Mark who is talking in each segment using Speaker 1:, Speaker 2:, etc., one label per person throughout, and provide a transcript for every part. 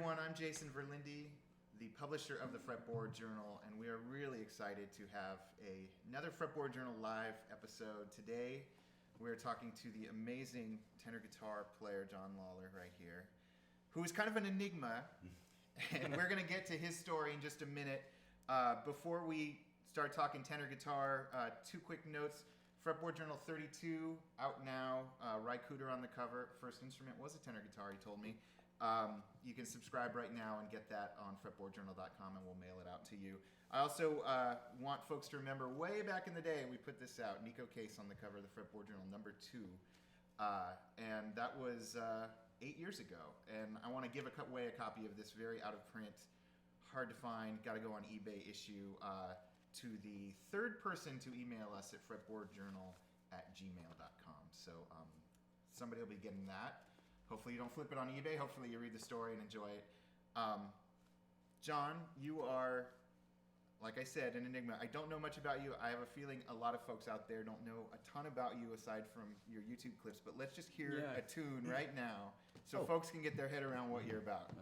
Speaker 1: everyone, I'm Jason Verlinde, the publisher of the Fretboard Journal, and we are really excited to have another Fretboard Journal live episode. Today, we're talking to the amazing tenor guitar player, John Lawlor, right here, who is kind of an enigma, and we're going to get to his story in just a minute. Before we start talking tenor guitar, two quick notes. Fretboard Journal 32, out now, Ry Cooder on the cover. First instrument was a tenor guitar, he told me. You can subscribe right now and get that on fretboardjournal.com, and we'll mail it out to you. I also want folks to remember, way back in the day, we put this out, Nico Case on the cover of the Fretboard Journal, number 2. And that was 8 years ago. And I want to give away a copy of this very out-of-print, hard to find, got to go on eBay issue to the third person to email us at fretboardjournal@gmail.com. So somebody will be getting that. Hopefully you don't flip it on eBay. Hopefully you read the story and enjoy it. John, you are, like I said, an enigma. I don't know much about you. I have a feeling a lot of folks out there don't know a ton about you aside from your YouTube clips. But let's just hear a tune right now so folks can get their head around what you're about.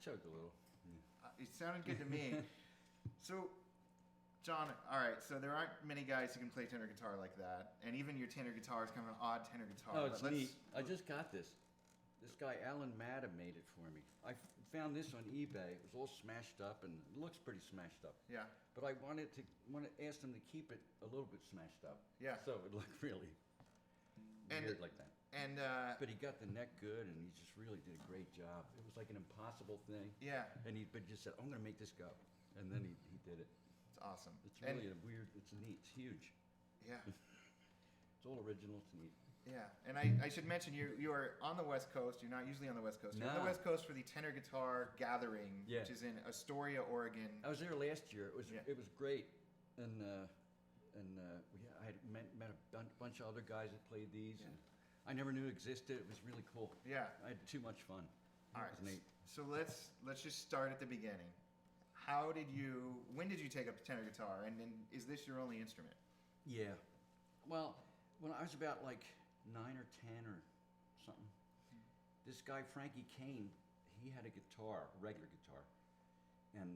Speaker 2: Choked a little.
Speaker 1: It sounded good to me. So, John, all right, so there aren't many guys who can play tenor guitar like that, and even your tenor guitar is kind of an odd tenor guitar.
Speaker 2: Oh, it's neat. I just got this. This guy, Alan Madda, made it for me. I found this on eBay. It was all smashed up, and it looks pretty smashed up.
Speaker 1: Yeah.
Speaker 2: But I wanted to ask him to keep it a little bit smashed up.
Speaker 1: Yeah.
Speaker 2: So it would look really weird like that.
Speaker 1: And
Speaker 2: but he got the neck good, and he just really did a great job. It was like an impossible thing.
Speaker 1: Yeah.
Speaker 2: And he just said, "I'm going to make this go," and then he did it.
Speaker 1: It's awesome.
Speaker 2: It's really a weird. It's neat. It's huge.
Speaker 1: Yeah.
Speaker 2: It's all original. It's neat.
Speaker 1: Yeah, and I should mention you are on the West Coast. You're not usually on the West Coast. You're on the
Speaker 2: No.
Speaker 1: West Coast for the Tenor Guitar Gathering,
Speaker 2: Yeah.
Speaker 1: which is in Astoria, Oregon.
Speaker 2: I was there last year.
Speaker 1: Yeah.
Speaker 2: It was great, and I had met a bunch of other guys that played these.
Speaker 1: Yeah.
Speaker 2: And I never knew it existed. It was really cool.
Speaker 1: Yeah.
Speaker 2: I had too much fun.
Speaker 1: All
Speaker 2: It
Speaker 1: right.
Speaker 2: was neat.
Speaker 1: So let's just start at the beginning. When did you take up the tenor guitar, and is this your only instrument?
Speaker 2: Yeah. Well, when I was about like 9 or 10 or something, this guy Frankie Kane, he had a guitar, a regular guitar, and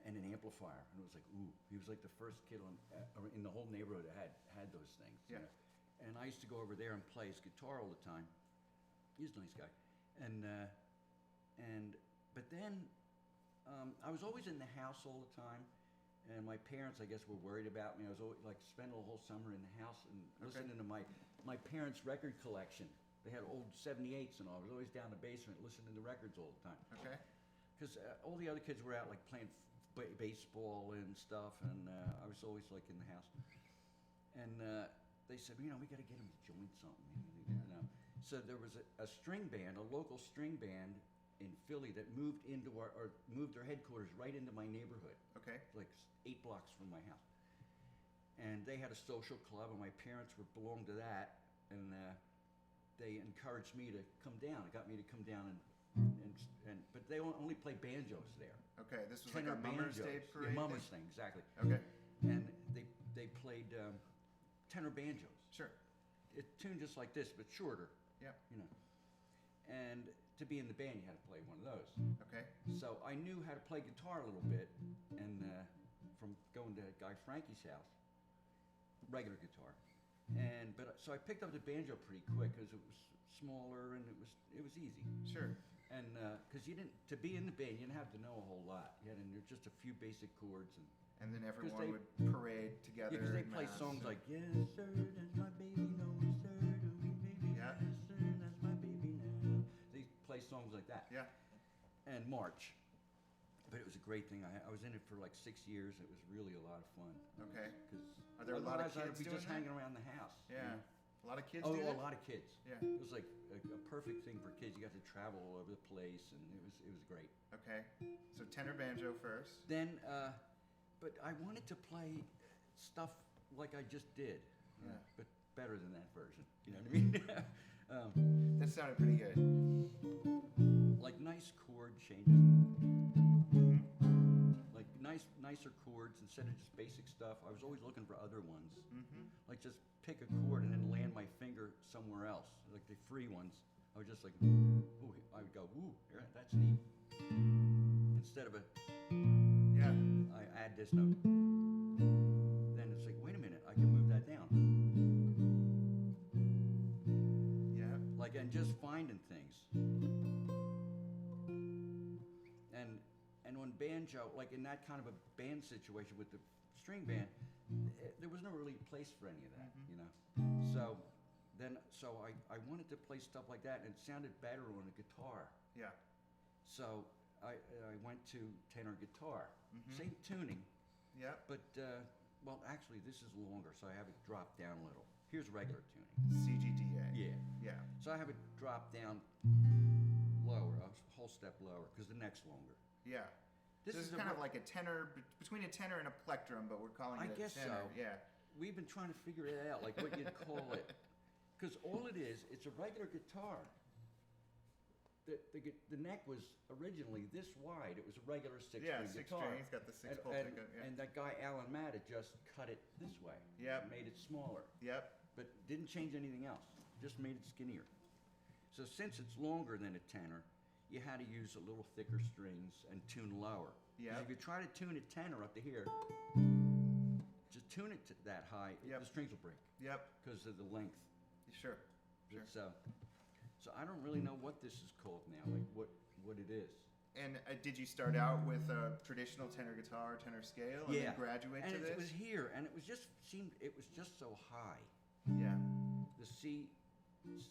Speaker 2: an amplifier, and it was like, ooh, he was like the first kid in the whole neighborhood that had those things.
Speaker 1: Yeah.
Speaker 2: You know? And I used to go over there and play his guitar all the time. He was a nice guy, but then I was always in the house all the time. And my parents, I guess, were worried about me. I was always like spending the whole summer in the house and listening to my parents' record collection. They had old 78s and all. I was always down in the basement listening to records all the time.
Speaker 1: Okay.
Speaker 2: Because all the other kids were out like playing baseball and stuff, and I was always like in the house. And they said, we got to get him to join something. So there was a string band, a local string band in Philly that moved moved their headquarters right into my neighborhood.
Speaker 1: Okay.
Speaker 2: Like 8 blocks from my house. And they had a social club, and my parents belonged to that, and they encouraged me to come down. It got me to come down but they only play banjos there.
Speaker 1: Okay, this was
Speaker 2: Tenor
Speaker 1: like a Mummers
Speaker 2: banjos.
Speaker 1: Day parade.
Speaker 2: Yeah, Mummers thing, exactly.
Speaker 1: Okay.
Speaker 2: And they played tenor banjos.
Speaker 1: Sure.
Speaker 2: It tuned just like this, but shorter.
Speaker 1: Yeah.
Speaker 2: And to be in the band, you had to play one of those.
Speaker 1: Okay.
Speaker 2: So I knew how to play guitar a little bit, and from going to Guy Frankie's house, regular guitar, so I picked up the banjo pretty quick because it was smaller and it was easy.
Speaker 1: Sure.
Speaker 2: And because to be in the band, you didn't have to know a whole lot. You had to know just a few basic chords
Speaker 1: And then everyone
Speaker 2: they-
Speaker 1: would parade together.
Speaker 2: because they
Speaker 1: en
Speaker 2: play
Speaker 1: masse
Speaker 2: songs
Speaker 1: and-
Speaker 2: like "Yes sir, that's my baby, no sir, do me baby,
Speaker 1: Yeah.
Speaker 2: yes sir, that's my baby now." They play songs like that.
Speaker 1: Yeah.
Speaker 2: And march. But it was a great thing. I was in it for like 6 years. It was really a lot of fun.
Speaker 1: Okay.
Speaker 2: Because
Speaker 1: Are there a lot of
Speaker 2: I'd
Speaker 1: kids
Speaker 2: be
Speaker 1: doing
Speaker 2: just
Speaker 1: that?
Speaker 2: hanging around the house.
Speaker 1: Yeah. A lot of kids
Speaker 2: Oh,
Speaker 1: do
Speaker 2: a
Speaker 1: that?
Speaker 2: lot of kids.
Speaker 1: Yeah.
Speaker 2: It was like a perfect thing for kids. You got to travel all over the place, and it was great.
Speaker 1: Okay. So tenor banjo first.
Speaker 2: Then, but I wanted to play stuff like I just did,
Speaker 1: Yeah.
Speaker 2: but better than that version. You know what I mean?
Speaker 1: That sounded pretty good.
Speaker 2: Like nice chord changes, like nicer chords instead of just basic stuff. I was always looking for other ones, like just pick a chord and then land my finger somewhere else, like the free ones. I was just like, ooh, I would go, ooh, yeah, that's neat. Instead of
Speaker 1: Yeah.
Speaker 2: I add this note. Then it's like, wait a minute, I can move that down.
Speaker 1: Yeah.
Speaker 2: Like, and just finding things. And when banjo, like in that kind of a band situation with the string band, there was no really place for any of that, So I wanted to play stuff like that, and it sounded better on a guitar.
Speaker 1: Yeah.
Speaker 2: So I went to tenor guitar, same tuning,
Speaker 1: Yeah.
Speaker 2: but well, actually this is longer, so I have it drop down a little. Here's regular tuning.
Speaker 1: CGDA.
Speaker 2: Yeah.
Speaker 1: Yeah.
Speaker 2: So I have it drop down lower, a whole step lower, because the neck's longer.
Speaker 1: Yeah.
Speaker 2: This
Speaker 1: So
Speaker 2: is
Speaker 1: it's kind of like a tenor, between a tenor and a plectrum, but we're calling
Speaker 2: I
Speaker 1: it a
Speaker 2: guess
Speaker 1: tenor.
Speaker 2: so.
Speaker 1: Yeah.
Speaker 2: We've been trying to figure it out, like what you'd call it, because all it is, it's a regular guitar. The neck was originally this wide. It was a regular six-string
Speaker 1: Yeah, six
Speaker 2: guitar.
Speaker 1: string. He's got the six pole
Speaker 2: and,
Speaker 1: pickup. Yeah.
Speaker 2: and that guy Alan Matt had just cut it this way.
Speaker 1: Yep.
Speaker 2: Made it smaller,
Speaker 1: Yep.
Speaker 2: but didn't change anything else. Just made it skinnier. So since it's longer than a tenor, you had to use a little thicker strings and tune lower. 'Cause
Speaker 1: Yep.
Speaker 2: if you try to tune a tenor up to here, just tune it to that high,
Speaker 1: Yep.
Speaker 2: the strings will break
Speaker 1: Yep.
Speaker 2: because of the length.
Speaker 1: Sure. Sure.
Speaker 2: So I don't really know what this is called now, like what it is.
Speaker 1: And did you start out with a traditional tenor guitar, tenor scale, and then graduate
Speaker 2: and
Speaker 1: to this?
Speaker 2: it was here, and it was just so high.
Speaker 1: Yeah.
Speaker 2: The C was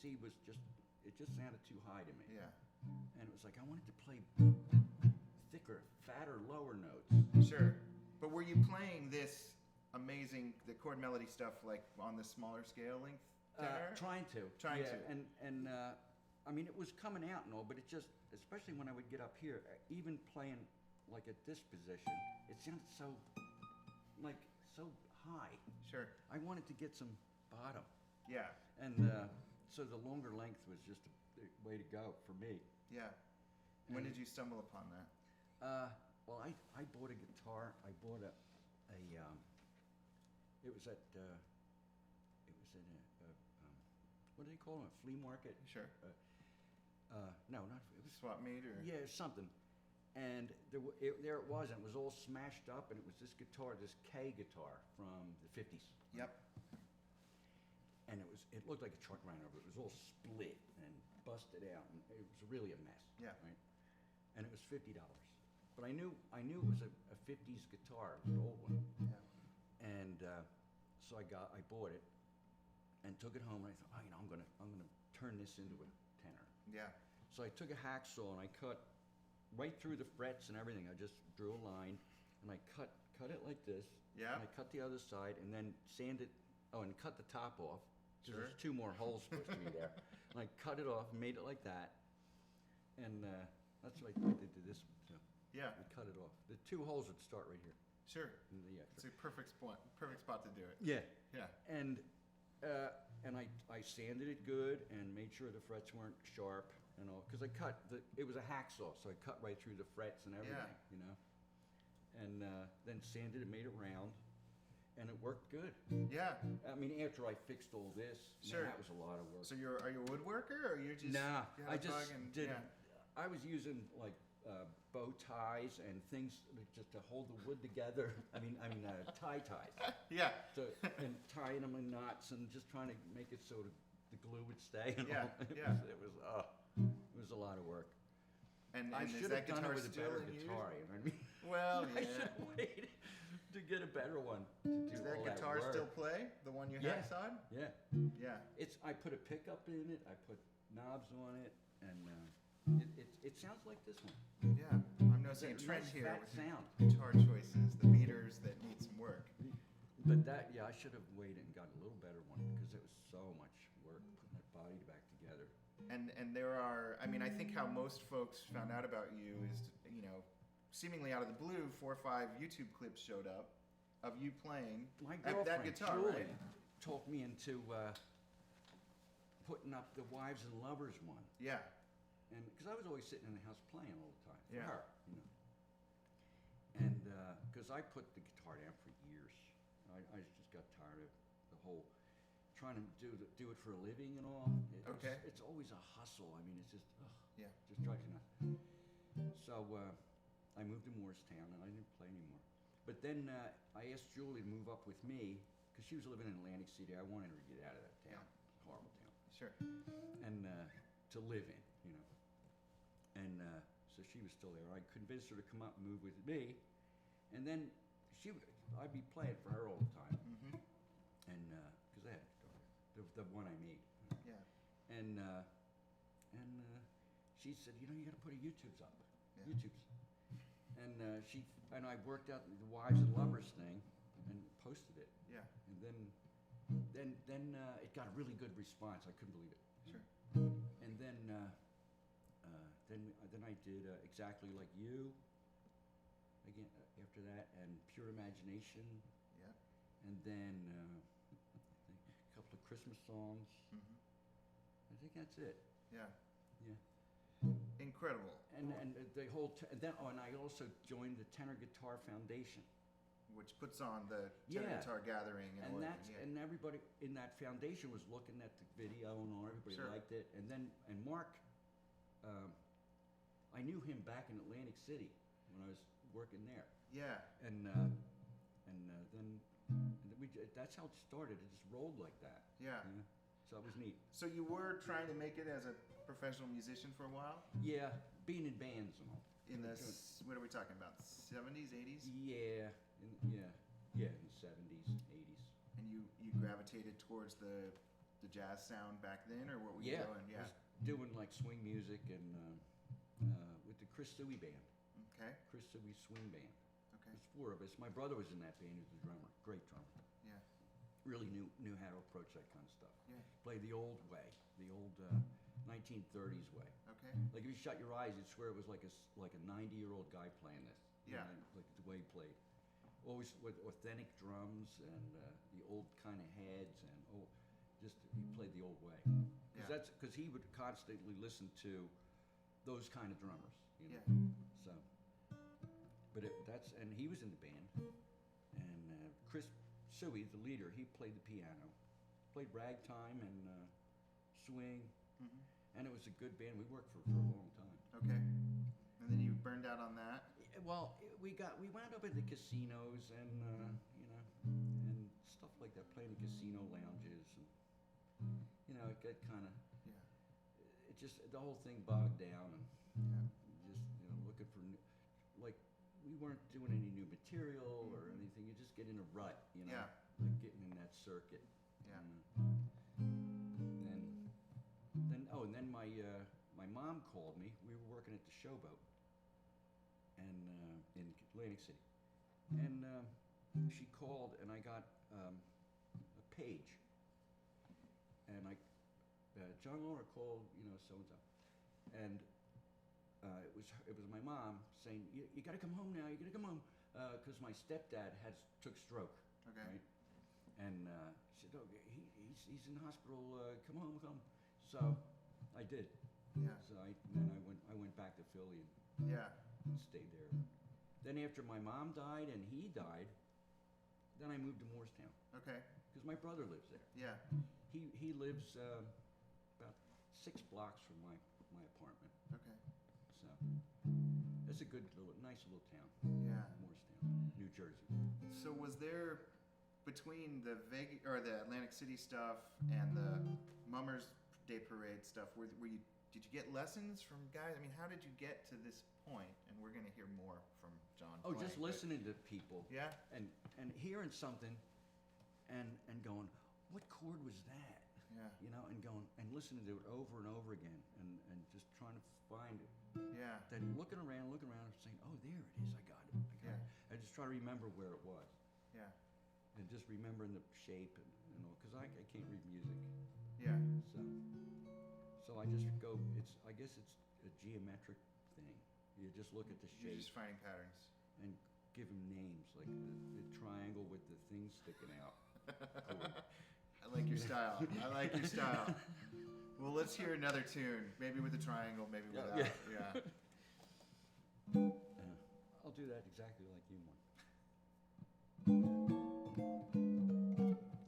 Speaker 2: just sounded too high to me.
Speaker 1: Yeah.
Speaker 2: And it was like I wanted to play thicker, fatter, lower notes.
Speaker 1: Sure. But were you playing this the chord melody stuff like on the smaller scale length? tenor?
Speaker 2: Trying to.
Speaker 1: Trying
Speaker 2: yeah,
Speaker 1: to.
Speaker 2: And I mean, it was coming out and all, but it just, especially when I would get up here, even playing like at this position, it sounded so high.
Speaker 1: Sure.
Speaker 2: I wanted to get some bottom,
Speaker 1: Yeah.
Speaker 2: and so the longer length was just the way to go for me.
Speaker 1: Yeah. When
Speaker 2: And-
Speaker 1: did you stumble upon that?
Speaker 2: Well, I bought a guitar. I bought it was at it was in a what do they call it? A flea market?
Speaker 1: Sure.
Speaker 2: No, not it was
Speaker 1: Swap meet or?
Speaker 2: yeah something. And there it was, and it was all smashed up, and it was this guitar, this K guitar from the 50s.
Speaker 1: Yep.
Speaker 2: And it looked like a truck ran over. It was all split and busted out, and it was really a mess.
Speaker 1: Yeah.
Speaker 2: Right. And it was $50. But I knew it was a 50s guitar, it was an old one.
Speaker 1: Yeah.
Speaker 2: And so I bought it and took it home, and I thought, I'm gonna turn this into a tenor.
Speaker 1: Yeah.
Speaker 2: So I took a hacksaw and I cut right through the frets and everything. I just drew a line and I cut it like this.
Speaker 1: Yeah.
Speaker 2: And I cut the other side and then sanded. Oh, and cut the top off. 'Cause
Speaker 1: Sure.
Speaker 2: There's 2 more holes supposed to be there. And I cut it off, made it like that, and that's what I did to this one too.
Speaker 1: Yeah.
Speaker 2: I cut it off. The 2 holes would start right here.
Speaker 1: Sure.
Speaker 2: In the
Speaker 1: It's
Speaker 2: extra.
Speaker 1: a perfect spot to do it.
Speaker 2: Yeah.
Speaker 1: Yeah.
Speaker 2: And I sanded it good and made sure the frets weren't sharp and all, because it was a hacksaw, so I cut right through the frets and everything,
Speaker 1: Yeah.
Speaker 2: you know. And then sanded it, made it round, and it worked good.
Speaker 1: Yeah.
Speaker 2: I mean, after I fixed all this, man,
Speaker 1: Sure.
Speaker 2: that was a lot of work.
Speaker 1: So are you a woodworker or you're just?
Speaker 2: Nah,
Speaker 1: you have
Speaker 2: I
Speaker 1: a
Speaker 2: just
Speaker 1: bug and-
Speaker 2: did.
Speaker 1: Yeah.
Speaker 2: I was using like bow ties and things just to hold the wood together. I mean, tie ties.
Speaker 1: Yeah.
Speaker 2: And tying them in knots and just trying to make it so the glue would stay. And
Speaker 1: Yeah,
Speaker 2: all.
Speaker 1: yeah.
Speaker 2: It was a lot of work.
Speaker 1: And
Speaker 2: I
Speaker 1: is
Speaker 2: should
Speaker 1: that
Speaker 2: have done
Speaker 1: guitar
Speaker 2: it with a
Speaker 1: still
Speaker 2: better
Speaker 1: in use?
Speaker 2: guitar. You know what I mean?
Speaker 1: Well,
Speaker 2: I
Speaker 1: yeah.
Speaker 2: should have waited to get a better one to do
Speaker 1: Does
Speaker 2: all
Speaker 1: that
Speaker 2: that
Speaker 1: guitar
Speaker 2: work.
Speaker 1: still play? The one you
Speaker 2: Yeah.
Speaker 1: hacksawed?
Speaker 2: Yeah.
Speaker 1: Yeah.
Speaker 2: I put a pickup in it. I put knobs on it, and it sounds like this one.
Speaker 1: Yeah. I'm noticing a
Speaker 2: It's a
Speaker 1: trend
Speaker 2: nice
Speaker 1: here
Speaker 2: fat
Speaker 1: with
Speaker 2: sound.
Speaker 1: guitar choices, the meters that need some work.
Speaker 2: But I should have waited and got a little better one because it was so much work putting that body back together.
Speaker 1: And there are, I mean, I think how most folks found out about you is, seemingly out of the blue, 4 or 5 YouTube clips showed up of you playing
Speaker 2: My
Speaker 1: that
Speaker 2: girlfriend,
Speaker 1: guitar,
Speaker 2: Julie,
Speaker 1: right?
Speaker 2: talked me into putting up the Wives and Lovers one.
Speaker 1: Yeah.
Speaker 2: And because I was always sitting in the house playing all the time for
Speaker 1: Yeah.
Speaker 2: her, And because I put the guitar down for years, I just got tired of the whole trying to do it for a living and all.
Speaker 1: Okay.
Speaker 2: It's always a hustle. I mean, it's just
Speaker 1: Yeah.
Speaker 2: just drives you nuts. So I moved to Morristown and I didn't play anymore. But then I asked Julie to move up with me because she was living in Atlantic City. I wanted her to get out of that town, horrible town,
Speaker 1: Sure.
Speaker 2: and to live in, And so she was still there. I convinced her to come up and move with me, and then I'd be playing for her all the time,
Speaker 1: Mm-hmm.
Speaker 2: and because I had a guitar, the one I made,
Speaker 1: Yeah.
Speaker 2: and she said, you got to put a YouTube's up,
Speaker 1: Yeah.
Speaker 2: YouTube's, and I worked out the Wives and Lovers thing, and posted it,
Speaker 1: Yeah.
Speaker 2: and then it got a really good response. I couldn't believe it.
Speaker 1: Sure.
Speaker 2: And then I did Exactly Like You again after that, and Pure Imagination,
Speaker 1: Yeah.
Speaker 2: and then I think a couple of Christmas songs.
Speaker 1: Mm-hmm.
Speaker 2: I think that's it.
Speaker 1: Yeah.
Speaker 2: Yeah.
Speaker 1: Incredible.
Speaker 2: And the whole and I also joined the Tenor Guitar Foundation.
Speaker 1: Which puts on the tenor
Speaker 2: Yeah.
Speaker 1: guitar gathering in
Speaker 2: And
Speaker 1: Oregon.
Speaker 2: that's
Speaker 1: Yeah.
Speaker 2: and everybody in that foundation was looking at the video and all. Everybody
Speaker 1: Sure.
Speaker 2: liked it. And Mark, I knew him back in Atlantic City when I was working there.
Speaker 1: Yeah.
Speaker 2: And that's how it started. It just rolled like that.
Speaker 1: Yeah.
Speaker 2: So it was neat.
Speaker 1: So you were trying to make it as a professional musician for a while?
Speaker 2: Yeah, being in bands and all.
Speaker 1: In the, what are we talking about, 70s, 80s?
Speaker 2: Yeah, in the 70s, 80s.
Speaker 1: And you gravitated towards the jazz sound back then, or what were you doing?
Speaker 2: I was doing like swing music and with the Chris Suey band.
Speaker 1: Okay.
Speaker 2: Chris Suey swing band.
Speaker 1: Okay.
Speaker 2: There's 4 of us. My brother was in that band. He was the drummer. Great drummer.
Speaker 1: Yeah.
Speaker 2: really knew how to approach that kind of stuff.
Speaker 1: Yeah.
Speaker 2: Play the old way, the old 1930s way.
Speaker 1: Okay.
Speaker 2: Like if you shut your eyes, you'd swear it was like a 90-year-old guy playing this. You
Speaker 1: Yeah.
Speaker 2: know, like the way he played. Always with authentic drums and the old kind of heads and just he played the old way.
Speaker 1: Yeah.
Speaker 2: Because he would constantly listen to those kind of drummers. You know?
Speaker 1: Yeah.
Speaker 2: So, but and he was in the band, and Chris Suey, the leader, he played the piano, played ragtime and swing,
Speaker 1: Mhm.
Speaker 2: and it was a good band. We worked for a long time.
Speaker 1: Okay. And then you burned out on that.
Speaker 2: Well, we wound up at the casinos and and stuff like that, playing in casino lounges, and it got kind of
Speaker 1: Yeah.
Speaker 2: it just the whole thing bogged down and
Speaker 1: Yeah.
Speaker 2: just looking for like we weren't doing any new material or anything. You just get in a rut,
Speaker 1: Yeah.
Speaker 2: like getting in that circuit.
Speaker 1: Yeah.
Speaker 2: And then my mom called me. We were working at the Showboat and in Atlantic City, and she called and I got a page, and John Lawlor called so and so, and it was my mom saying you got to come home now. You got to come home because my stepdad took stroke.
Speaker 1: Okay.
Speaker 2: Right? And she said, "Oh, he's in the hospital. Come home, come." So I did.
Speaker 1: Yeah.
Speaker 2: So I went back to Philly
Speaker 1: Yeah.
Speaker 2: and stayed there. Then after my mom died and he died, then I moved to Morristown
Speaker 1: Okay.
Speaker 2: because my brother lives there.
Speaker 1: Yeah.
Speaker 2: He lives about 6 blocks from my apartment.
Speaker 1: Okay.
Speaker 2: So it's a nice little town,
Speaker 1: Yeah.
Speaker 2: Morristown, New Jersey.
Speaker 1: So was there between the Atlantic City stuff and the Mummers Day Parade stuff? Did you get lessons from guys? I mean, how did you get to this point? And we're going to hear more from John.
Speaker 2: Oh,
Speaker 1: playing,
Speaker 2: just
Speaker 1: but-
Speaker 2: listening to people.
Speaker 1: Yeah.
Speaker 2: And hearing something and going, what chord was that?
Speaker 1: Yeah.
Speaker 2: And going and listening to it over and over again and just trying to find it.
Speaker 1: Yeah.
Speaker 2: Then looking around and saying, oh, there it is, I got it. I just try to remember where it was.
Speaker 1: Yeah.
Speaker 2: And just remembering the shape and all, because I can't read music.
Speaker 1: Yeah.
Speaker 2: So I just go, I guess it's a geometric thing. You just look at the
Speaker 1: You're
Speaker 2: shape
Speaker 1: just finding patterns.
Speaker 2: and give them names, like the triangle with the thing sticking out. Chord.
Speaker 1: I like your style. I like your style. Well, let's hear another tune. Maybe with a triangle, maybe
Speaker 2: Yeah,
Speaker 1: without.
Speaker 2: yeah.
Speaker 1: Yeah.
Speaker 2: I'll do that exactly like you want.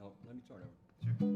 Speaker 2: Oh, let me start over.
Speaker 1: Sure.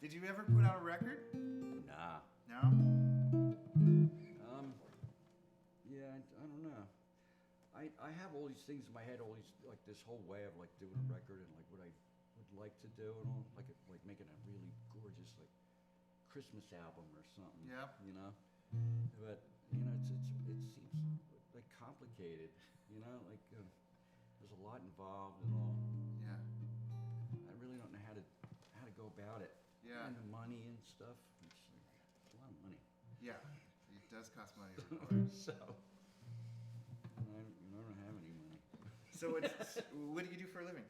Speaker 1: Did you ever put out a record?
Speaker 2: Nah.
Speaker 1: No?
Speaker 2: Yeah, I don't know. I have all these things in my head, all these, like this whole way of like doing a record and like what I would like to do and all, like making a really gorgeous like Christmas album or something.
Speaker 1: Yeah.
Speaker 2: You know, but you know, it seems like complicated. You know, like there's a lot involved and all.
Speaker 1: Yeah.
Speaker 2: I really don't know how to go about it.
Speaker 1: Yeah.
Speaker 2: And the money and stuff. It's a lot of money.
Speaker 1: Yeah. It does cost money to record.
Speaker 2: So. I don't have any money.
Speaker 1: So what do you do for a living?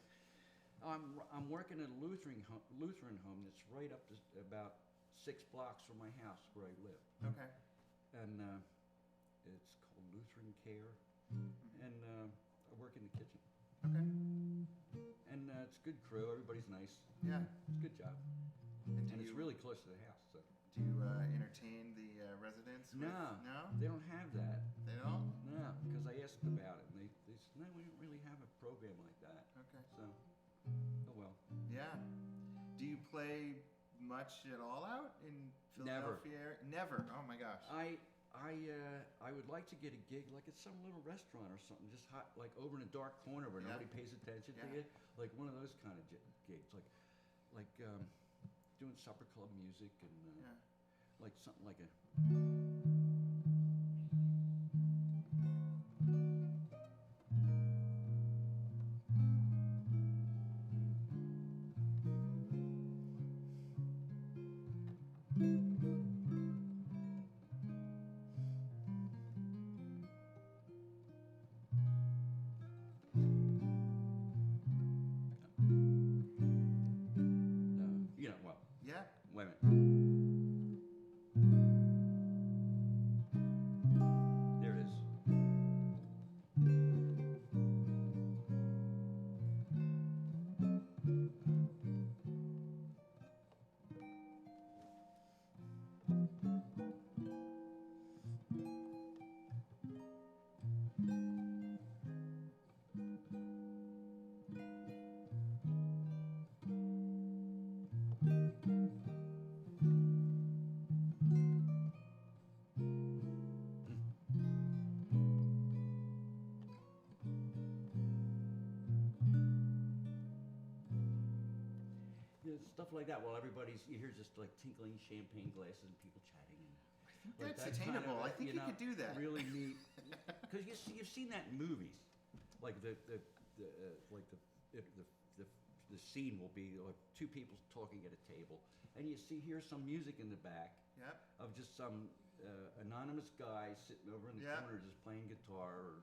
Speaker 2: I'm working at a Lutheran home that's right up to about 6 blocks from my house where I live.
Speaker 1: Okay.
Speaker 2: And it's called Lutheran Care. And I work in the kitchen.
Speaker 1: Okay.
Speaker 2: And it's a good crew. Everybody's nice.
Speaker 1: Yeah.
Speaker 2: It's a good job. And it's really close to the house. So.
Speaker 1: Do you entertain the residents?
Speaker 2: No.
Speaker 1: No?
Speaker 2: They don't have that.
Speaker 1: They don't?
Speaker 2: No, because I asked about it, and they said, no, we don't really have a program like that.
Speaker 1: Okay.
Speaker 2: So, oh well.
Speaker 1: Yeah. Do you play much at all out in Philadelphia? Never. Oh my gosh.
Speaker 2: I would like to get a gig like at some little restaurant or something, just hot, like over in a dark corner where nobody pays attention to you, like one of those kind of gigs, like doing supper club music and like something like a. You know, well,
Speaker 1: Yeah.
Speaker 2: wait a minute. There it is. Yeah, stuff like that. While you hear just like tinkling champagne glasses and people chatting. And like
Speaker 1: That's
Speaker 2: kind of
Speaker 1: attainable. I think you
Speaker 2: know,
Speaker 1: could do that.
Speaker 2: Really neat. Because you've seen that in movies, like the scene will be like two people talking at a table, and you hear some music in the back
Speaker 1: Yep.
Speaker 2: of just some anonymous guy sitting over in the
Speaker 1: Yeah.
Speaker 2: corner just playing guitar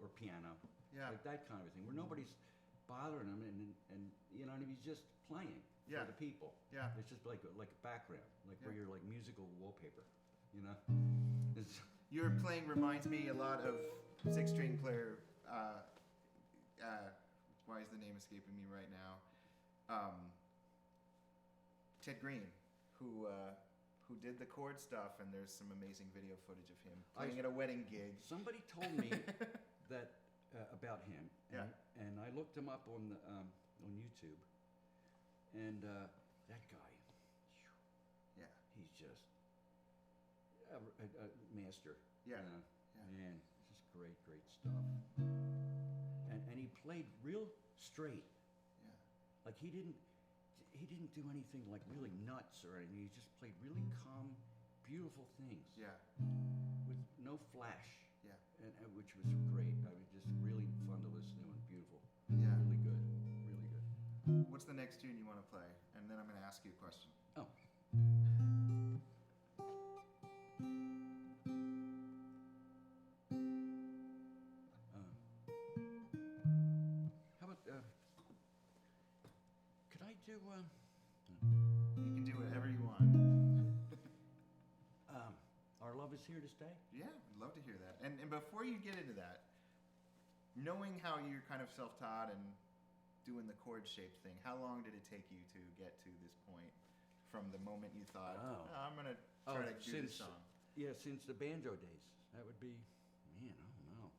Speaker 2: or piano,
Speaker 1: Yeah.
Speaker 2: like that kind of a thing, where nobody's bothering him, and you know, and he's just playing
Speaker 1: Yeah.
Speaker 2: for the people.
Speaker 1: Yeah.
Speaker 2: It's just like a background, like where you're like musical wallpaper, you know. It's,
Speaker 1: Your playing reminds me a lot of six-string player. Why is the name escaping me right now? Ted Green, who did the chord stuff, and there's some amazing video footage of him playing at a wedding gig.
Speaker 2: somebody told me that about him,
Speaker 1: Yeah.
Speaker 2: and I looked him up on YouTube, and that guy,
Speaker 1: Yeah.
Speaker 2: he's just a master.
Speaker 1: Yeah.
Speaker 2: You know?
Speaker 1: Yeah.
Speaker 2: Man, just great stuff. And he played real straight.
Speaker 1: Yeah.
Speaker 2: Like he didn't do anything like really nuts or anything. He just played really calm, beautiful things
Speaker 1: Yeah.
Speaker 2: with no flash.
Speaker 1: Yeah.
Speaker 2: And which was great. I mean, just really fun to listen to and beautiful.
Speaker 1: Yeah.
Speaker 2: Really good. Really good.
Speaker 1: What's the next tune you want to play? And then I'm going to ask you a question.
Speaker 2: Oh. How about could I do
Speaker 1: You can do whatever you want.
Speaker 2: Our Love Is Here to Stay?
Speaker 1: Yeah, I'd love to hear that. And before you get into that, knowing how you're kind of self-taught and doing the chord shape thing, how long did it take you to get to this point from the moment you thought, I'm going to try to do this song?
Speaker 2: Yeah, since the banjo days. That would be, man, I don't know.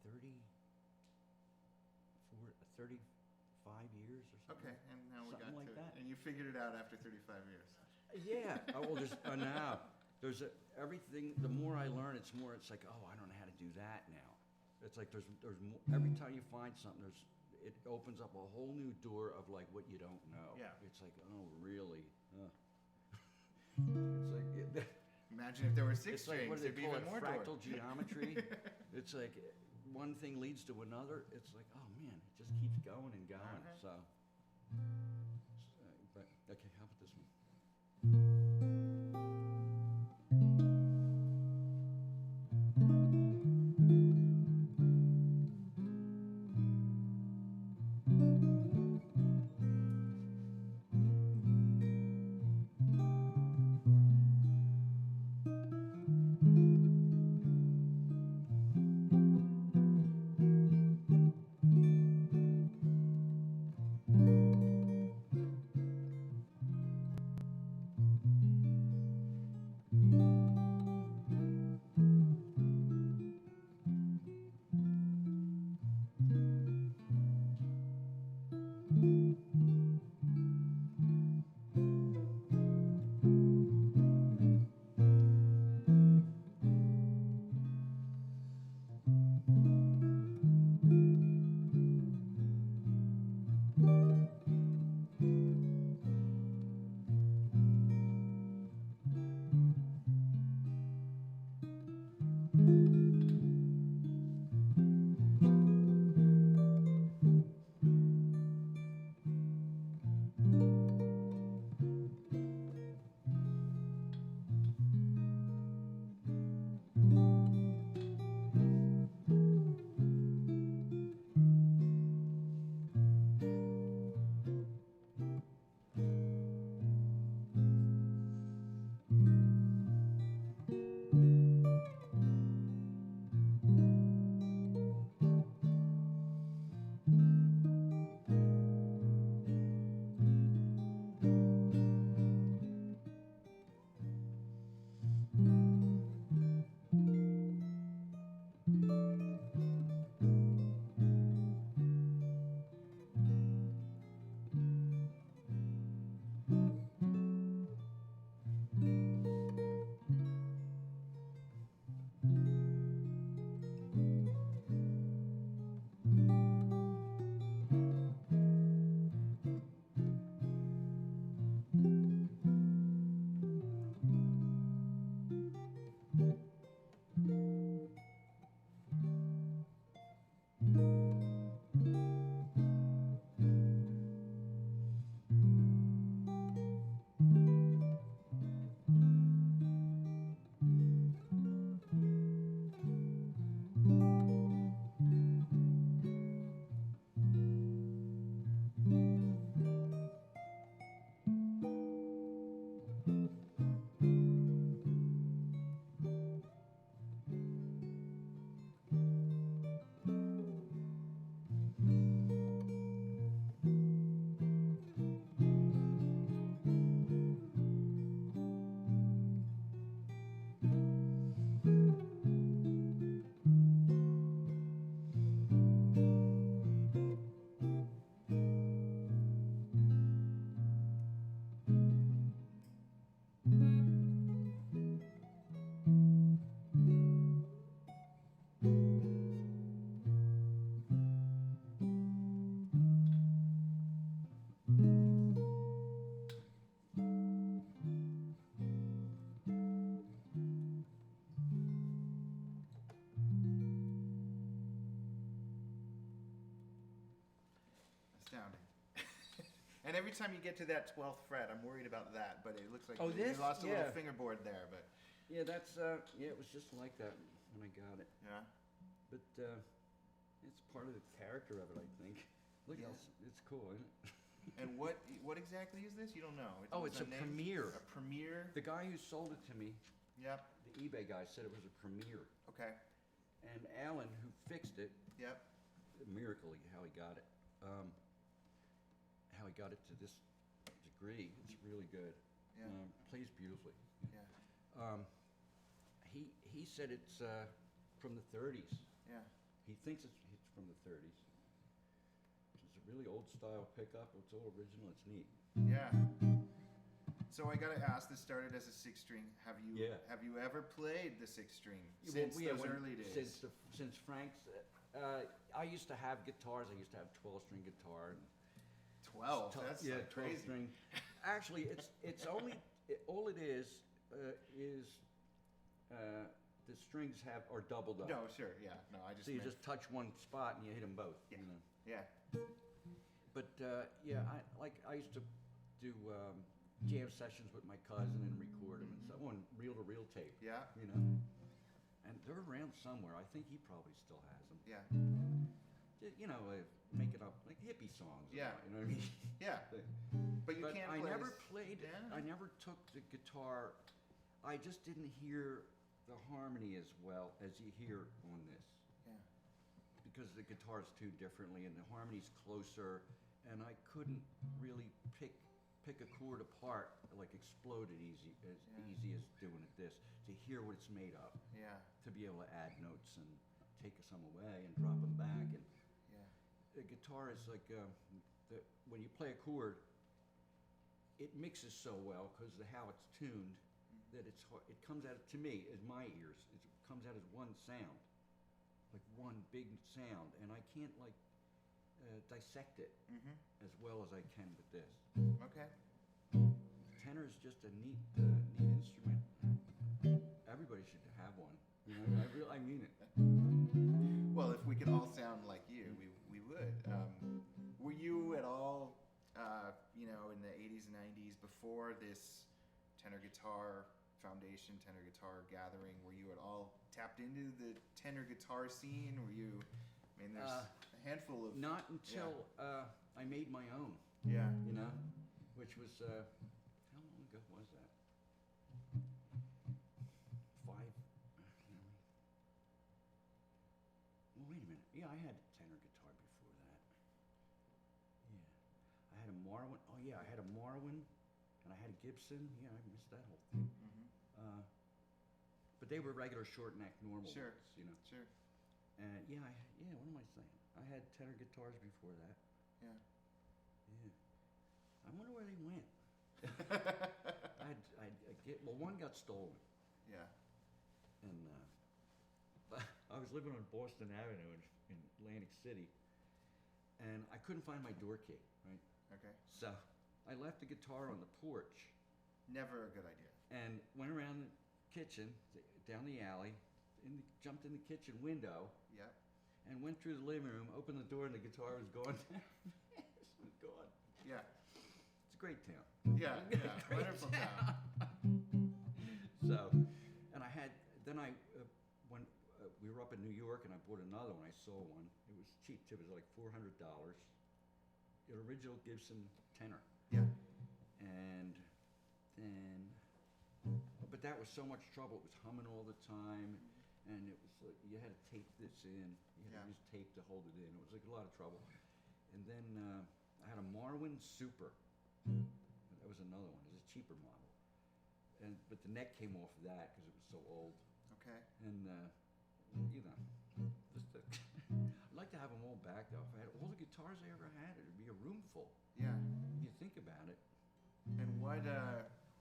Speaker 2: 30 35 years or something.
Speaker 1: Okay, and now we got
Speaker 2: Something like
Speaker 1: to,
Speaker 2: that.
Speaker 1: and you figured it out after 35 years.
Speaker 2: Yeah. Oh, well, now everything. The more I learn, it's like, oh, I don't know how to do that now. It's like there's more, every time you find something, it opens up a whole new door of like what you don't know.
Speaker 1: Yeah.
Speaker 2: It's like, oh, really? It's like
Speaker 1: Imagine if there were six
Speaker 2: it's like, what
Speaker 1: strings,
Speaker 2: do they
Speaker 1: there'd be
Speaker 2: call
Speaker 1: even
Speaker 2: it?
Speaker 1: more
Speaker 2: Fractal
Speaker 1: doors.
Speaker 2: geometry. It's like one thing leads to another. It's like, oh man, it just keeps going and going.
Speaker 1: Uh-huh.
Speaker 2: But okay, how about this one?
Speaker 1: Astounding. And every time you get to that 12th fret, I'm worried about that, but it looks like
Speaker 2: Oh,
Speaker 1: you
Speaker 2: this?
Speaker 1: lost a
Speaker 2: Yeah.
Speaker 1: little fingerboard there, but
Speaker 2: Yeah, that's it was just like that when I got it.
Speaker 1: yeah.
Speaker 2: But it's part of the character of it, I think. Look,
Speaker 1: Yeah.
Speaker 2: it's cool, isn't it?
Speaker 1: And what exactly is this? You don't know.
Speaker 2: Oh, it's a
Speaker 1: name?
Speaker 2: Premiere.
Speaker 1: A Premiere?
Speaker 2: The guy who sold it to me,
Speaker 1: Yep.
Speaker 2: the eBay guy, said it was a Premiere.
Speaker 1: Okay.
Speaker 2: And Alan, who fixed it,
Speaker 1: Yep.
Speaker 2: miracle how he got it. How he got it to this degree. It's really good.
Speaker 1: Yeah.
Speaker 2: Plays beautifully.
Speaker 1: Yeah.
Speaker 2: He said it's from the 30s.
Speaker 1: Yeah.
Speaker 2: He thinks it's from the 30s, which is really old style pickup. It's all original. It's neat.
Speaker 1: Yeah. So I gotta ask. This started as a 6-string. Have you
Speaker 2: Yeah.
Speaker 1: have you ever played the 6-string
Speaker 2: Yeah,
Speaker 1: since
Speaker 2: well, yeah,
Speaker 1: those
Speaker 2: when-
Speaker 1: early days?
Speaker 2: Since Frank's, I used to have guitars. I used to have 12-string guitar. And
Speaker 1: 12. That's like crazy.
Speaker 2: 12-string. Actually, it's only all it is the strings are doubled up.
Speaker 1: No, sure, yeah. No, I just
Speaker 2: So you
Speaker 1: meant,
Speaker 2: just touch one spot and you hit them both.
Speaker 1: Yeah.
Speaker 2: You know?
Speaker 1: yeah.
Speaker 2: But yeah, I used to do jam sessions with my cousin and record them and so on reel-to-reel tape.
Speaker 1: Yeah.
Speaker 2: You know, and they're around somewhere. I think he probably still has them.
Speaker 1: Yeah.
Speaker 2: You know, make it up like hippie songs.
Speaker 1: Yeah.
Speaker 2: You know what I mean?
Speaker 1: Yeah. But you can't
Speaker 2: I
Speaker 1: play
Speaker 2: never
Speaker 1: this-
Speaker 2: played.
Speaker 1: Yeah.
Speaker 2: I never took the guitar. I just didn't hear the harmony as well as you hear on this.
Speaker 1: Yeah.
Speaker 2: Because the guitar's tuned differently and the harmony's closer, and I couldn't really pick a chord apart like explode it easy as doing it this, to hear what it's made of,
Speaker 1: Yeah.
Speaker 2: to be able to add notes and take some away and drop them back. And
Speaker 1: Yeah.
Speaker 2: the guitar is like when you play a chord, it mixes so well because of how it's tuned that it comes out to me as my ears. It comes out as one sound, like one big sound, and I can't like dissect it
Speaker 1: Mm-hmm.
Speaker 2: as well as I can with this.
Speaker 1: Okay.
Speaker 2: Tenor is just a neat instrument. Everybody should have one. You know, I mean it.
Speaker 1: Well, if we could all sound like you, we would. Were you at all, in the 80s and 90s, before this tenor guitar foundation, tenor guitar gathering, were you at all tapped into the tenor guitar scene? Were you, I mean, there's a handful of...
Speaker 2: Not until I made my own,
Speaker 1: Yeah.
Speaker 2: you know, which was, how long ago was that? 5, well, wait a minute. Yeah, I had a tenor guitar before that. Yeah. I had a Marwin. Oh, yeah, I had a Marwin, and I had a Gibson. Yeah, I missed that whole thing.
Speaker 1: Mm-hmm.
Speaker 2: But they were regular short neck normal
Speaker 1: Sure.
Speaker 2: ones, you know.
Speaker 1: Sure.
Speaker 2: And yeah, what am I saying? I had tenor guitars before that.
Speaker 1: Yeah.
Speaker 2: Yeah. I wonder where they went. Well, one got stolen,
Speaker 1: Yeah.
Speaker 2: and I was living on Boston Avenue in Atlantic City, and I couldn't find my door key, right?
Speaker 1: Okay.
Speaker 2: So I left the guitar on the porch
Speaker 1: Never a good idea.
Speaker 2: and went around the kitchen, down the alley, jumped in the kitchen window,
Speaker 1: Yep.
Speaker 2: and went through the living room, opened the door, and the guitar was gone. It was gone.
Speaker 1: Yeah.
Speaker 2: It's a great town.
Speaker 1: Yeah. Yeah.
Speaker 2: Great
Speaker 1: Wonderful town.
Speaker 2: So, and then when we were up in New York, and I bought another one. I saw one. It was cheap too. It was like $400. An original Gibson tenor.
Speaker 1: Yeah.
Speaker 2: And then, but that was so much trouble. It was humming all the time, and it was like you had to tape this in. You had to use tape to hold it in. It was like a lot of trouble. And then I had a Marwin Super. That was another one. It was a cheaper model. But the neck came off of that because it was so old.
Speaker 1: Okay.
Speaker 2: And I'd like to have them all back though. If I had all the guitars I ever had, it'd be a room full.
Speaker 1: Yeah.
Speaker 2: You think about it.
Speaker 1: And what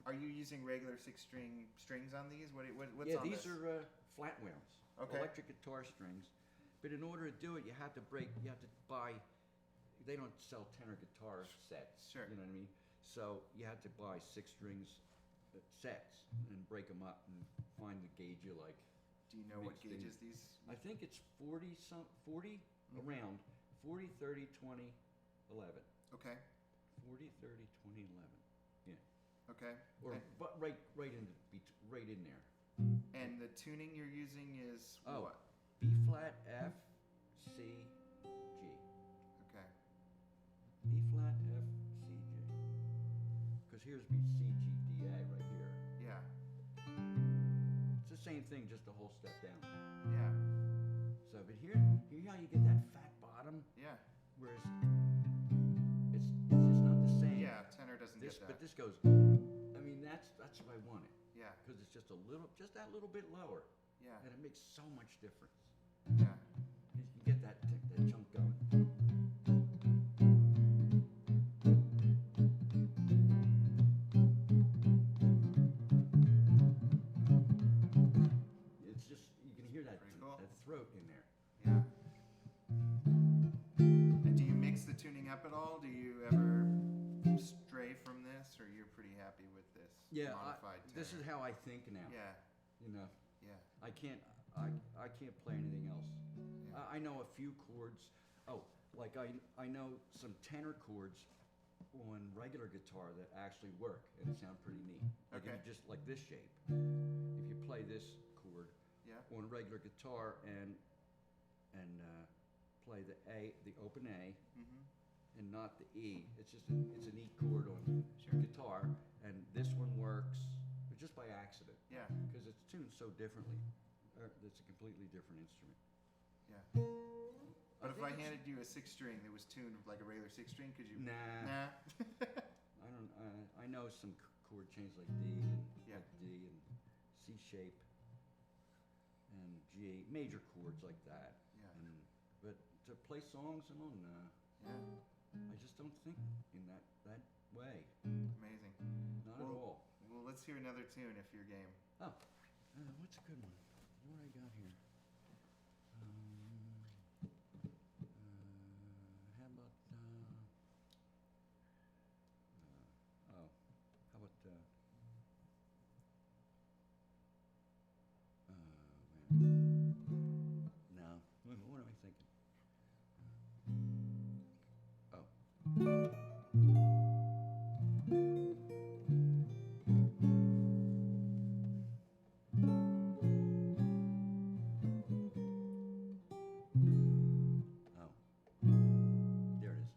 Speaker 1: are you using regular 6-string strings on these? What's
Speaker 2: Yeah,
Speaker 1: on
Speaker 2: these
Speaker 1: this?
Speaker 2: are flat wounds,
Speaker 1: Okay.
Speaker 2: electric guitar strings. But in order to do it, you have to buy. They don't sell tenor guitar sets.
Speaker 1: Sure.
Speaker 2: You know what I mean? So you have to buy 6 strings sets and break them up and find the gauge you like.
Speaker 1: Do you know what
Speaker 2: mixed in.
Speaker 1: gauges these?
Speaker 2: I think it's 40 around 40, 30, 20, 11.
Speaker 1: Okay.
Speaker 2: 40, 30, 20, 11. Yeah.
Speaker 1: Okay.
Speaker 2: Or
Speaker 1: and,
Speaker 2: but right in there.
Speaker 1: and the tuning you're using is
Speaker 2: Oh.
Speaker 1: what?
Speaker 2: B flat, F, C, G.
Speaker 1: Okay.
Speaker 2: B flat, F, C, G. Because here's B, C, G, D, A right here.
Speaker 1: Yeah.
Speaker 2: It's the same thing, just a whole step down.
Speaker 1: Yeah.
Speaker 2: So, but here how you get that fat bottom,
Speaker 1: Yeah.
Speaker 2: whereas it's just not the same.
Speaker 1: Yeah. Tenor doesn't
Speaker 2: This,
Speaker 1: get that.
Speaker 2: but this goes. I mean, that's what I wanted
Speaker 1: Yeah.
Speaker 2: because it's just that little bit lower,
Speaker 1: Yeah.
Speaker 2: and it makes so much difference.
Speaker 1: Yeah.
Speaker 2: You can get that chunk going.
Speaker 1: Do you ever stray from this, or you're pretty happy with this modified tenor?
Speaker 2: This is how I think now.
Speaker 1: Yeah,
Speaker 2: You know,
Speaker 1: yeah,
Speaker 2: I can't play anything else.
Speaker 1: yeah.
Speaker 2: I know a few chords. Oh, like I know some tenor chords on regular guitar that actually work and sound pretty neat. Like
Speaker 1: Okay.
Speaker 2: if you just like this shape. If you play this chord
Speaker 1: Yeah.
Speaker 2: on regular guitar and play the open A,
Speaker 1: Mm-hmm.
Speaker 2: and not the E. It's a neat chord on
Speaker 1: Sure.
Speaker 2: guitar, and this one works just by accident
Speaker 1: Yeah,
Speaker 2: because it's tuned so differently. It's a completely different instrument.
Speaker 1: yeah. But if I
Speaker 2: think it's-
Speaker 1: handed you a 6-string that was tuned like a regular 6-string, could you?
Speaker 2: Nah,
Speaker 1: Nah.
Speaker 2: I don't. I know some chord changes like D and
Speaker 1: Yeah.
Speaker 2: like D and C shape and G, major chords like that.
Speaker 1: Yeah.
Speaker 2: But to play songs and on,
Speaker 1: Yeah.
Speaker 2: I just don't think in that way.
Speaker 1: Amazing.
Speaker 2: Not at all.
Speaker 1: Well, let's hear another tune if you're game.
Speaker 2: Oh, what's a good one? What I got here? How about oh, how about no. What am I thinking? Oh. Oh. There it is.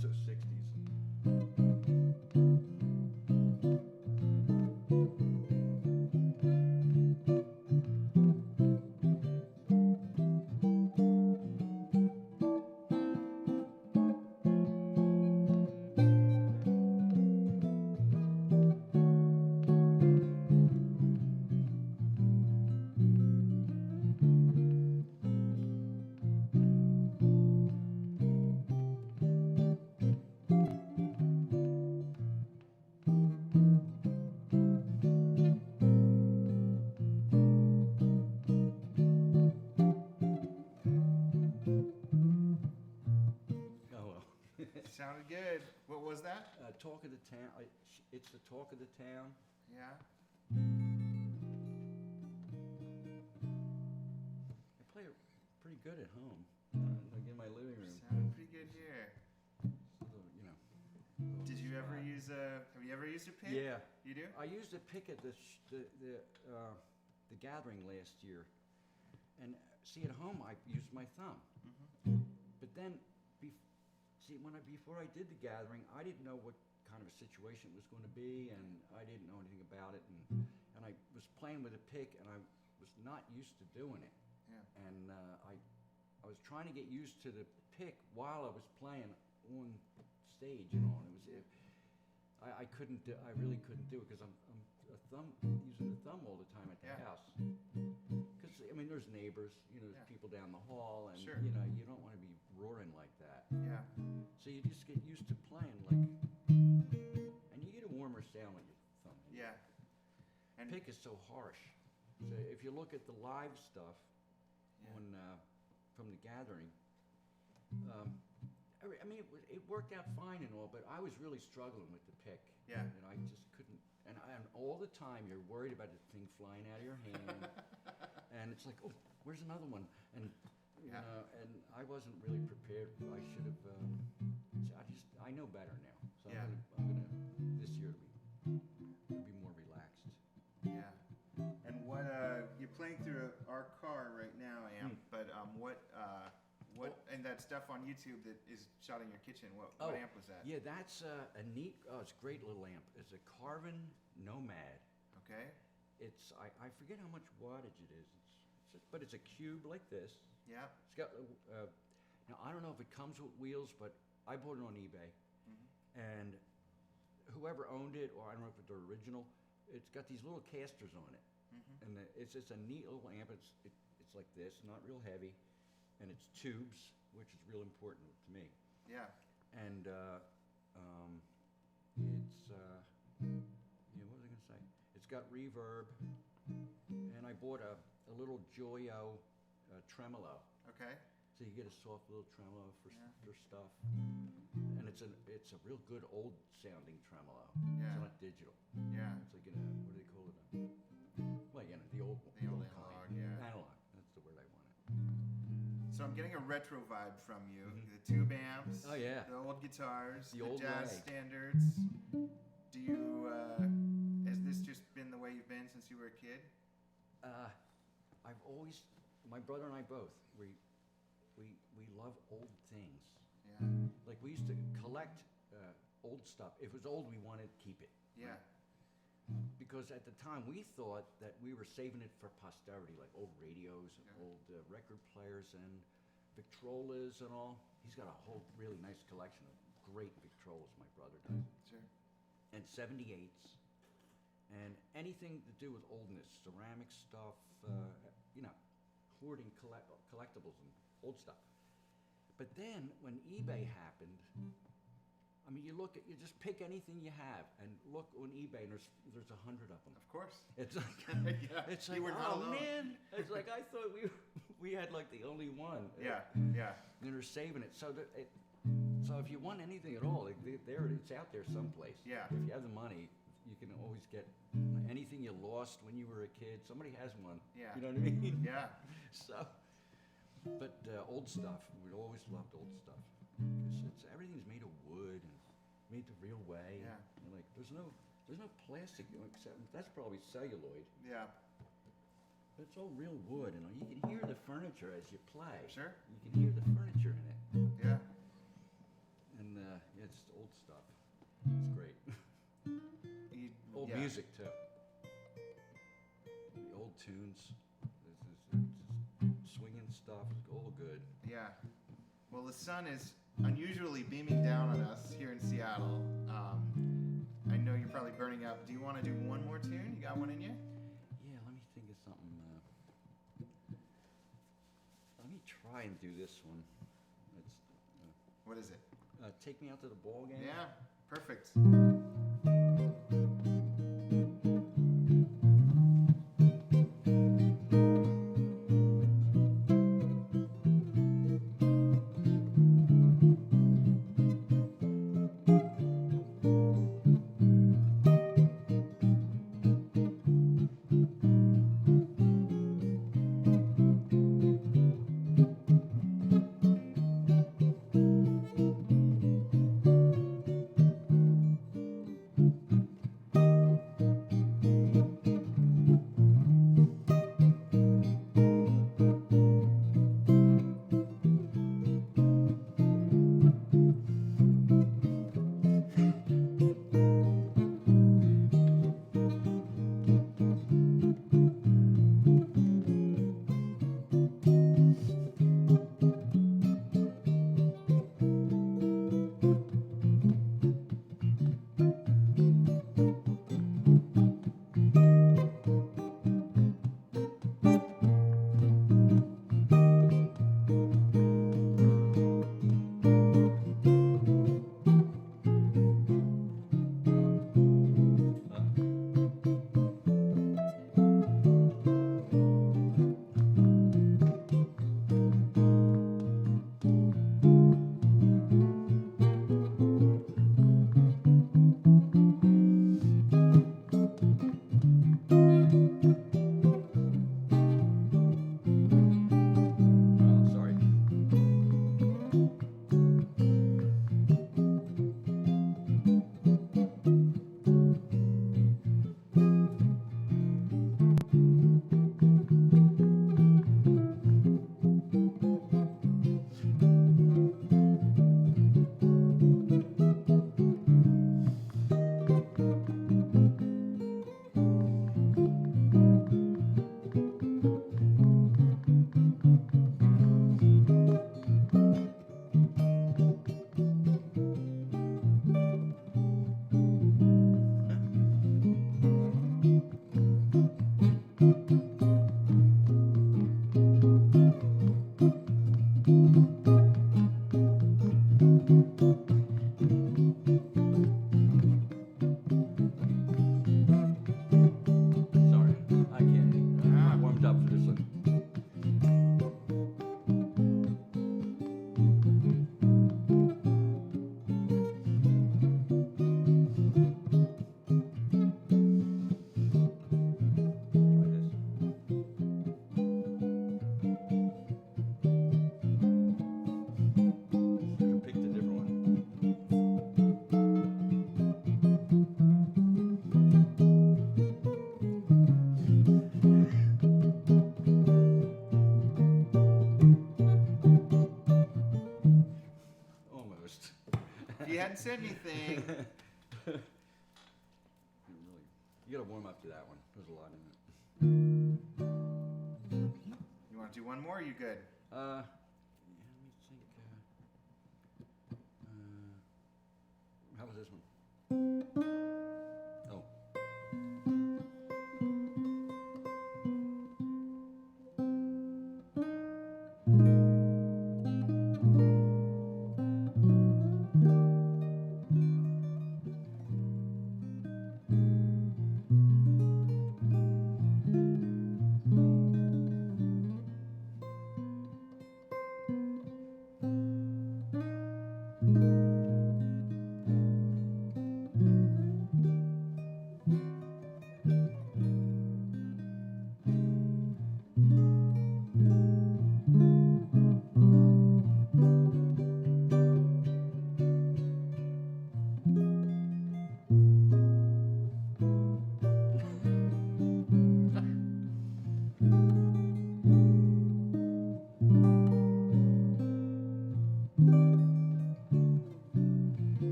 Speaker 2: So 60s. Oh well.
Speaker 1: Sounded good. What was that?
Speaker 2: Talk of the town. It's the talk of the town.
Speaker 1: Yeah.
Speaker 2: I play it pretty good at home. Like in my living room.
Speaker 1: Sounded pretty good here.
Speaker 2: You know.
Speaker 1: Did you ever use have you ever used a pick?
Speaker 2: Yeah.
Speaker 1: You do?
Speaker 2: I used a pick at the gathering last year, and see at home I used my thumb.
Speaker 1: Mm-hmm.
Speaker 2: But then, before I did the gathering, I didn't know what kind of a situation it was going to be, and I didn't know anything about it, and I was playing with a pick, and I was not used to doing it,
Speaker 1: Yeah.
Speaker 2: and I was trying to get used to the pick while I was playing on stage, and it I couldn't. I really couldn't do it because I'm using the thumb all the time at the
Speaker 1: Yeah.
Speaker 2: house. Because I mean, there's neighbors, there's
Speaker 1: Yeah.
Speaker 2: people down the hall, and
Speaker 1: Sure.
Speaker 2: you don't want to be roaring like that.
Speaker 1: Yeah.
Speaker 2: So you just get used to playing and you get a warmer sound with your thumb.
Speaker 1: Yeah. And
Speaker 2: Pick is so harsh. So if you look at the live stuff
Speaker 1: Yeah.
Speaker 2: on from the gathering, I mean it worked out fine and all, but I was really struggling with the pick.
Speaker 1: Yeah.
Speaker 2: I just couldn't. And all the time you're worried about the thing flying out of your hand, and it's like, oh, where's another one? And
Speaker 1: Yeah.
Speaker 2: and I wasn't really prepared. I should have. I know better now. So
Speaker 1: Yeah.
Speaker 2: I'm gonna this year be more relaxed.
Speaker 1: Yeah. And what you're playing through our car right now, amp, but what and that stuff on YouTube that is shot in your kitchen, what amp was that?
Speaker 2: Yeah, that's a neat. Oh, it's a great little amp. It's a Carvin Nomad.
Speaker 1: Okay.
Speaker 2: It's I forget how much wattage it is. But it's a cube like this.
Speaker 1: Yeah.
Speaker 2: It's got now I don't know if it comes with wheels, but I bought it on eBay, and whoever owned it, or I don't know if it's the original, it's got these little casters on it, and it's just a neat little amp. It's like this, not real heavy, and it's tubes, which is real important to me.
Speaker 1: Yeah.
Speaker 2: And it's what was I gonna say? It's got reverb, and I bought a little Joyo tremolo.
Speaker 1: Okay.
Speaker 2: So you get a soft little tremolo for stuff, and it's a real good old sounding tremolo.
Speaker 1: Yeah.
Speaker 2: It's not digital.
Speaker 1: Yeah.
Speaker 2: It's like what do they call it? Well, the old
Speaker 1: analog,
Speaker 2: kind.
Speaker 1: yeah.
Speaker 2: Analog. That's the word I wanted.
Speaker 1: So I'm getting a retro vibe from you. The tube amps.
Speaker 2: Oh, yeah.
Speaker 1: The old guitars.
Speaker 2: The old
Speaker 1: jazz
Speaker 2: way.
Speaker 1: standards. Do you? Has this just been the way you've been since you were a kid?
Speaker 2: I've always, my brother and I both, we love old things.
Speaker 1: Yeah.
Speaker 2: Like we used to collect old stuff. If it was old, we wanted to keep it.
Speaker 1: Yeah.
Speaker 2: Because at the time we thought that we were saving it for posterity, like old radios and old record players and Victrolas and all. He's got a whole really nice collection of great Victrolas, my brother does.
Speaker 1: Sure.
Speaker 2: And 78s. And anything to do with oldness, ceramic stuff, hoarding collectibles and old stuff. But then when eBay happened, I mean, you just pick anything you have and look on eBay, and there's 100 of them.
Speaker 1: Of course.
Speaker 2: It's like,
Speaker 1: Yeah.
Speaker 2: it's
Speaker 1: You
Speaker 2: like,
Speaker 1: were not
Speaker 2: oh
Speaker 1: alone.
Speaker 2: man! It's like I thought we had like the only one.
Speaker 1: Yeah. Yeah.
Speaker 2: And they're saving it. So if you want anything at all, it's out there someplace.
Speaker 1: Yeah.
Speaker 2: If you have the money, you can always get anything you lost when you were a kid. Somebody has one.
Speaker 1: Yeah.
Speaker 2: You know what I mean?
Speaker 1: Yeah.
Speaker 2: So, but old stuff. We always loved old stuff because everything's made of wood and made the real way.
Speaker 1: Yeah.
Speaker 2: And like there's no plastic except that's probably celluloid.
Speaker 1: Yeah.
Speaker 2: But it's all real wood, and you can hear the furniture as you play.
Speaker 1: Sure.
Speaker 2: You can hear the furniture in it.
Speaker 1: Yeah.
Speaker 2: And it's old stuff. It's great. Old
Speaker 1: Yeah.
Speaker 2: music too. The old tunes. It's swinging stuff. It's all good.
Speaker 1: Yeah. Well, the sun is unusually beaming down on us here in Seattle. I know you're probably burning up. Do you want to do one more tune? You got one in you?
Speaker 2: Yeah, let me think of something. Let me try and do this one. It's
Speaker 1: What is it?
Speaker 2: Take Me Out to the Ball Game.
Speaker 1: Yeah. Perfect.
Speaker 2: Sorry, I can't. I'm not warmed up for this one. Try this. Should have picked a different one. Almost.
Speaker 1: If you hadn't said anything,
Speaker 2: You gotta warm up to that one. There's a lot in it.
Speaker 1: you want to do one more? Or you good?
Speaker 2: Yeah, let me think. How about this one? Oh.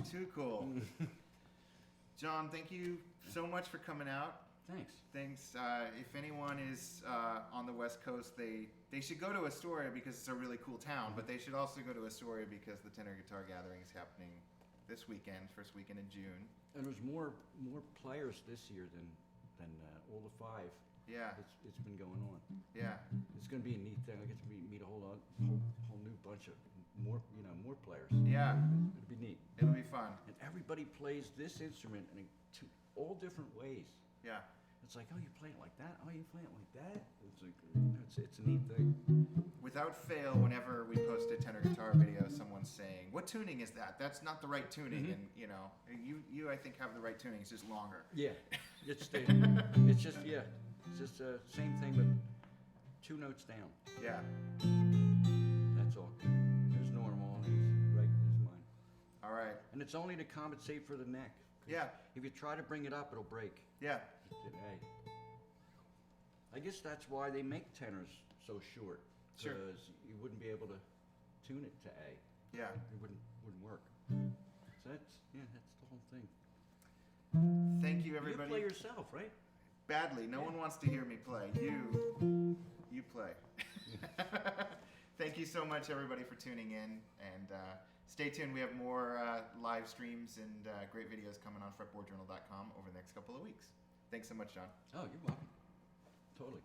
Speaker 1: Too cool. John, thank you so much for coming out.
Speaker 2: Thanks.
Speaker 1: Thanks. If anyone is on the West Coast, they should go to Astoria because it's a really cool town, but they should also go to Astoria because the Tenor Guitar Gathering is happening this weekend, first weekend in June.
Speaker 2: And there's more players this year than all the five.
Speaker 1: Yeah,
Speaker 2: It's been going on.
Speaker 1: yeah,
Speaker 2: It's going to be a neat thing. I get to meet a whole new bunch of more players.
Speaker 1: yeah.
Speaker 2: It'll be neat.
Speaker 1: It'll be fun.
Speaker 2: And everybody plays this instrument in all different ways.
Speaker 1: Yeah,
Speaker 2: It's like, oh, you play it like that. Oh, you play it like that. It's like it's a neat thing.
Speaker 1: without fail, whenever we post a tenor guitar video, someone's saying, "What tuning is that? That's not the right tuning."
Speaker 2: Mhm.
Speaker 1: And you I think have the right tuning. It's just longer.
Speaker 2: Yeah, it's the, it's just the same thing but 2 notes down.
Speaker 1: Yeah.
Speaker 2: That's all. There's normal. He's right. He's mine.
Speaker 1: All right.
Speaker 2: And it's only to compensate for the neck. 'Cause
Speaker 1: Yeah.
Speaker 2: If you try to bring it up, it'll break.
Speaker 1: Yeah.
Speaker 2: Hey. I guess that's why they make tenors so short.
Speaker 1: Sure.
Speaker 2: Because you wouldn't be able to tune it to A.
Speaker 1: Yeah.
Speaker 2: It wouldn't work. So that's the whole thing.
Speaker 1: Thank you, everybody.
Speaker 2: You play yourself, right?
Speaker 1: Badly. No one wants to hear me play. You play. Thank you so much, everybody, for tuning in. And stay tuned. We have more live streams and great videos coming on fretboardjournal.com over the next couple of weeks. Thanks so much, John.
Speaker 2: Oh, you're welcome. Totally.